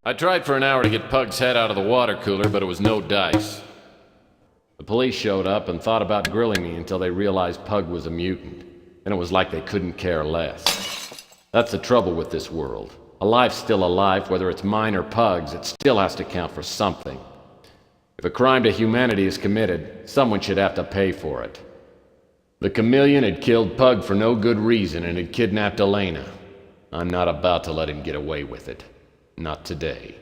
I tried for an hour to get Pug's head out of the water cooler, but it was no dice. The police showed up and thought about grilling me until they realized Pug was a mutant. And it was like they couldn't care less. That's the trouble with this world. A life's still a life, whether it's mine or Pug's, it still has to count for something. If a crime to humanity is committed, someone should have to pay for it. The chameleon had killed Pug for no good reason and had kidnapped Elena. I'm not about to let him get away with it. Not today.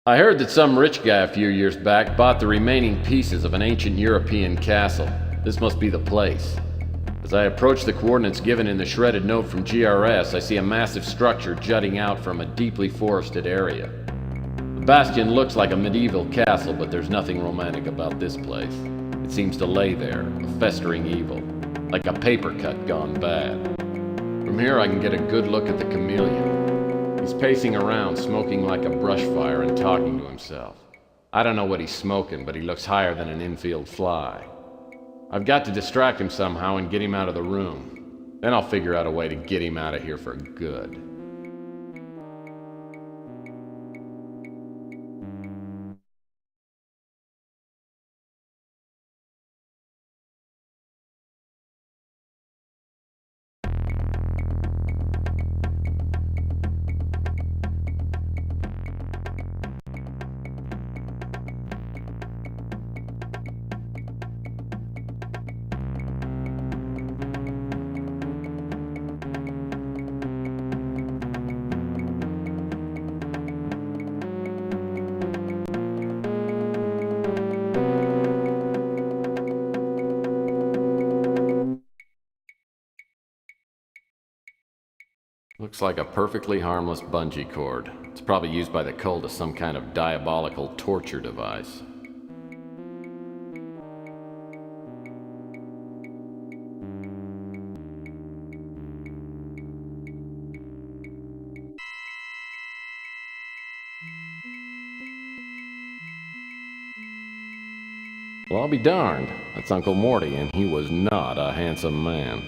I heard that some rich guy a few years back bought the remaining pieces of an ancient European castle. This must be the place. As I approach the coordinates given in the shredded note from GRS, I see a massive structure jutting out from a deeply forested area. The bastion looks like a medieval castle, but there's nothing romantic about this place. It seems to lay there, a festering evil, like a paper cut gone bad. From here I can get a good look at the chameleon. He's pacing around, smoking like a brush fire and talking to himself. I don't know what he's smoking, but he looks higher than an infield fly. I've got to distract him somehow and get him out of the room. Then I'll figure out a way to get him out of here for good. Looks like a perfectly harmless bungee cord. It's probably used by the cult as some kind of diabolical torture device. Well, I'll be darned. That's Uncle Morty, and he was not a handsome man.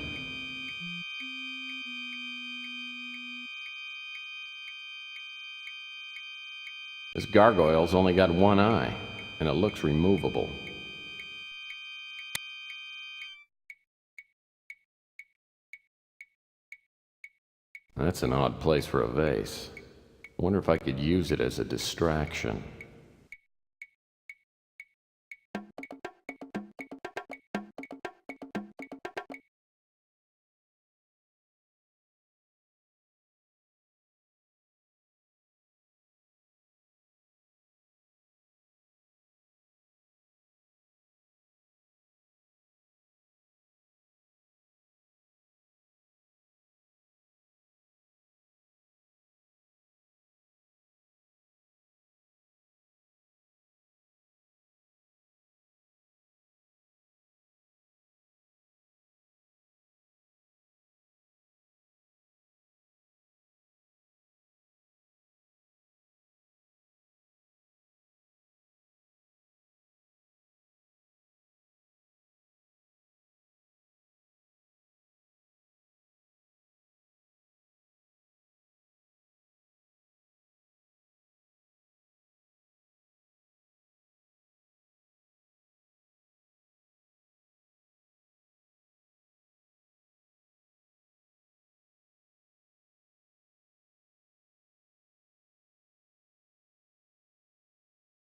This gargoyle's only got one eye, and it looks removable. That's an odd place for a vase. I wonder if I could use it as a distraction.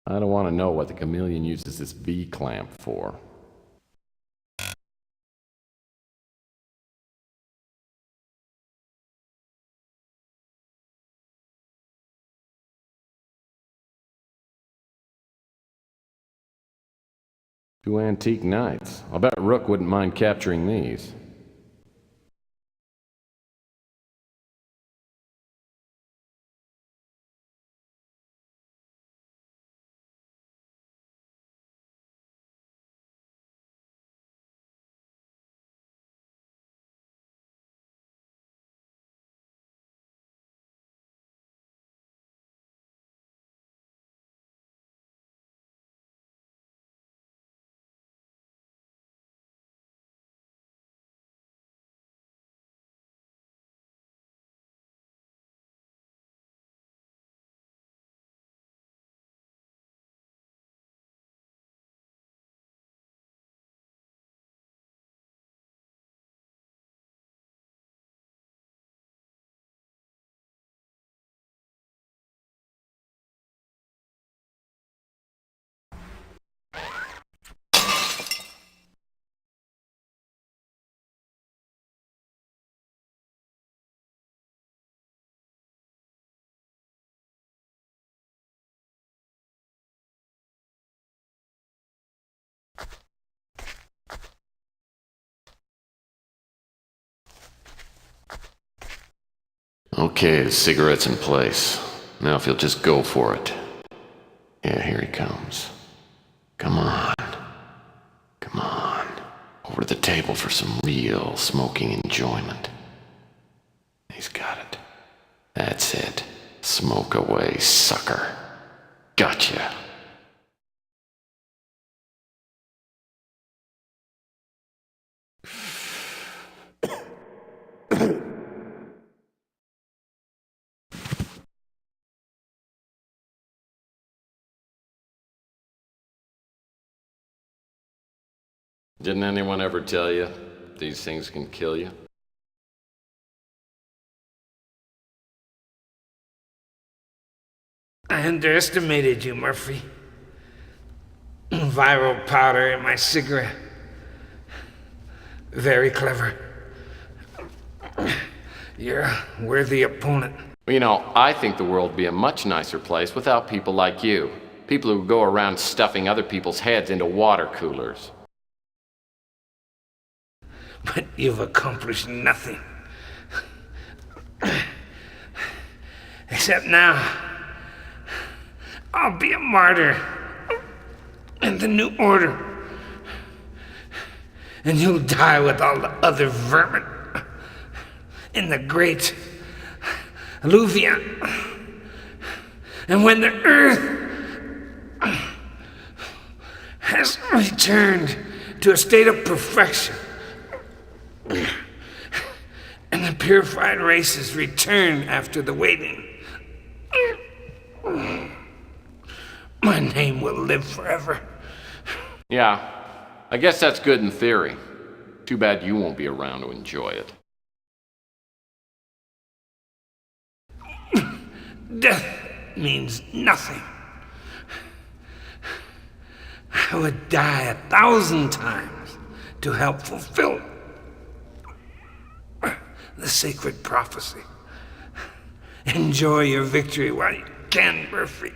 I don't want to know what the chameleon uses this V-clamp for. Two antique knights. I'll bet Rook wouldn't mind capturing these. Okay, the cigarette's in place. Now if you'll just go for it. Yeah, here he comes. Come on. Come on. Over to the table for some real smoking enjoyment. He's got it. That's it. Smoke away, sucker. Gotcha. Didn't anyone ever tell you these things can kill you? I underestimated you, Murphy. Viral powder in my cigarette. Very clever. You're a worthy opponent. You know, I think the world would be a much nicer place without people like you. People who go around stuffing other people's heads into water coolers. But you've accomplished nothing. Except now, I'll be a martyr in the new order. And you'll die with all the other vermin in the great alluvion. And when the earth has returned to a state of perfection, and the purified races return after the waiting, my name will live forever. Yeah, I guess that's good in theory. Too bad you won't be around to enjoy it. Death means nothing. I would die 1,000 times to help fulfill the sacred prophecy. Enjoy your victory while you can, Murphy.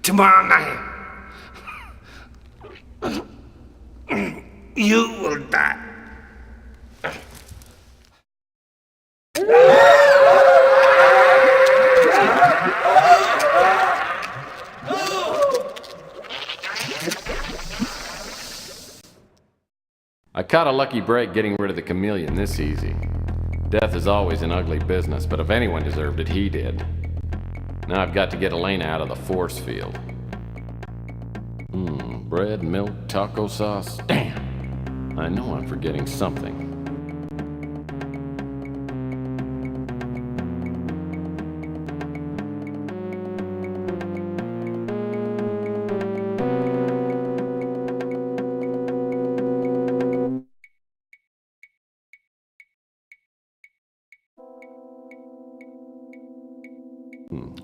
Tomorrow night, you will die. I caught a lucky break getting rid of the chameleon this easy. Death is always an ugly business, but if anyone deserved it, he did. Now I've got to get Elena out of the force field. Bread, milk, taco sauce. Damn! I know I'm forgetting something.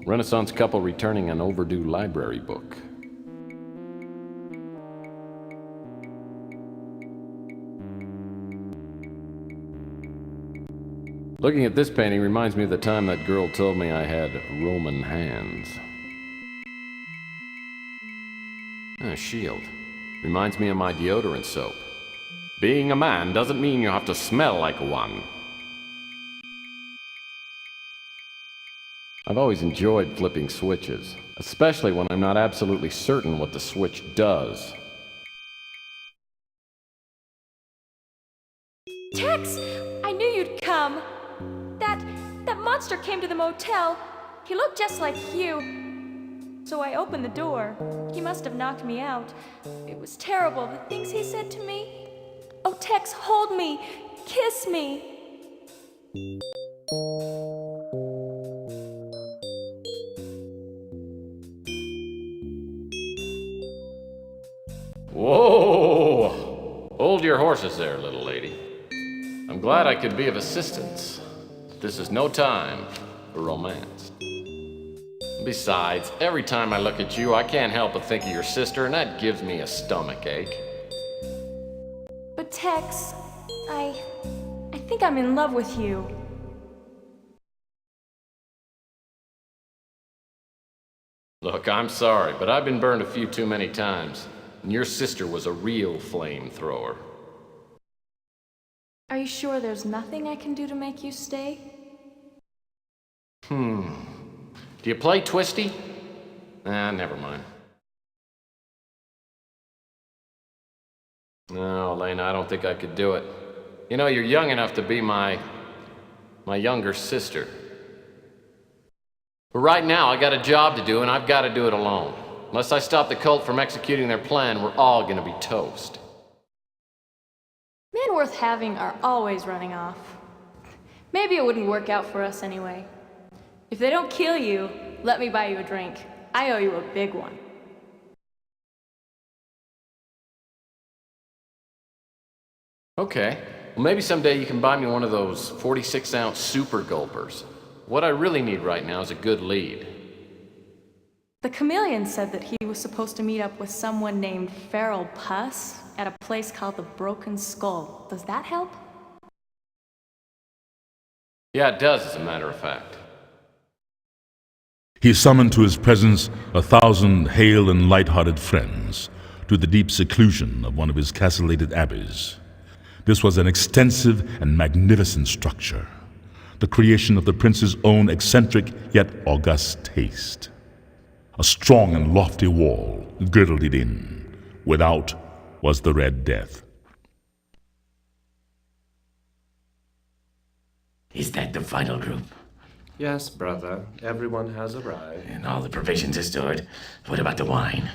Renaissance couple returning an overdue library book. Looking at this painting reminds me of the time that girl told me I had Roman hands. A shield. Reminds me of my deodorant soap. Being a man doesn't mean you have to smell like one. I've always enjoyed flipping switches, especially when I'm not absolutely certain what the switch does. Tex! I knew you'd come. That monster came to the motel. He looked just like you. So I opened the door. He must have knocked me out. It was terrible, the things he said to me. Oh, Tex, hold me. Kiss me. Whoa! Hold your horses there, little lady. I'm glad I could be of assistance. This is no time for romance. Besides, every time I look at you, I can't help but think of your sister, and that gives me a stomach ache. But Tex, I think I'm in love with you. Look, I'm sorry, but I've been burned a few too many times, and your sister was a real flamethrower. Are you sure there's nothing I can do to make you stay? Do you play Twisty? Never mind. No, Elena, I don't think I could do it. You know, you're young enough to be my younger sister. But right now, I got a job to do, and I've got to do it alone. Unless I stop the cult from executing their plan, we're all gonna be toast. Men worth having are always running off. Maybe it wouldn't work out for us anyway. If they don't kill you, let me buy you a drink. I owe you a big one. Okay. Well, maybe someday you can buy me one of those 46-ounce super gulpers. What I really need right now is a good lead. The chameleon said that he was supposed to meet up with someone named Feral Puss at a place called the Broken Skull. Does that help? Yeah, it does, as a matter of fact. He summoned to his presence 1,000 hale and light-hearted friends to the deep seclusion of one of his castellated abbeys. This was an extensive and magnificent structure, the creation of the prince's own eccentric yet august taste. A strong and lofty wall girdled it in. Without was the Red Death. Is that the final group? Yes, brother. Everyone has arrived. And all the provisions are stored. What about the wine?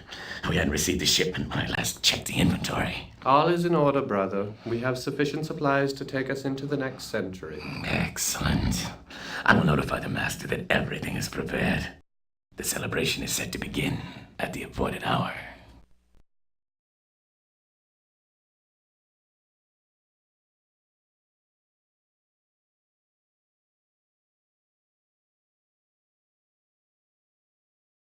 We hadn't received the shipment when I last checked the inventory. All is in order, brother. We have sufficient supplies to take us into the next century. Excellent. I will notify the master that everything is prepared. The celebration is set to begin at the appointed hour.